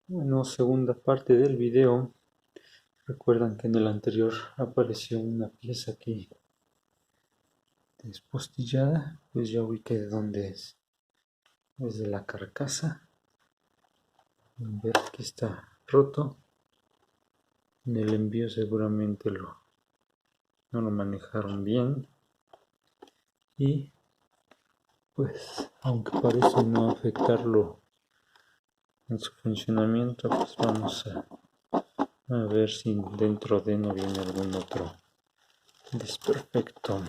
Bueno, segunda parte del video. Recuerdan que en el anterior apareció una pieza aquí despostillada, pues ya ubiqué de dónde es. Es de la carcasa. Ver que está roto. En el envío seguramente no lo manejaron bien. Y pues, aunque parece no afectarlo en su funcionamiento, pues vamos a ver si dentro de no viene algún otro desperfecto.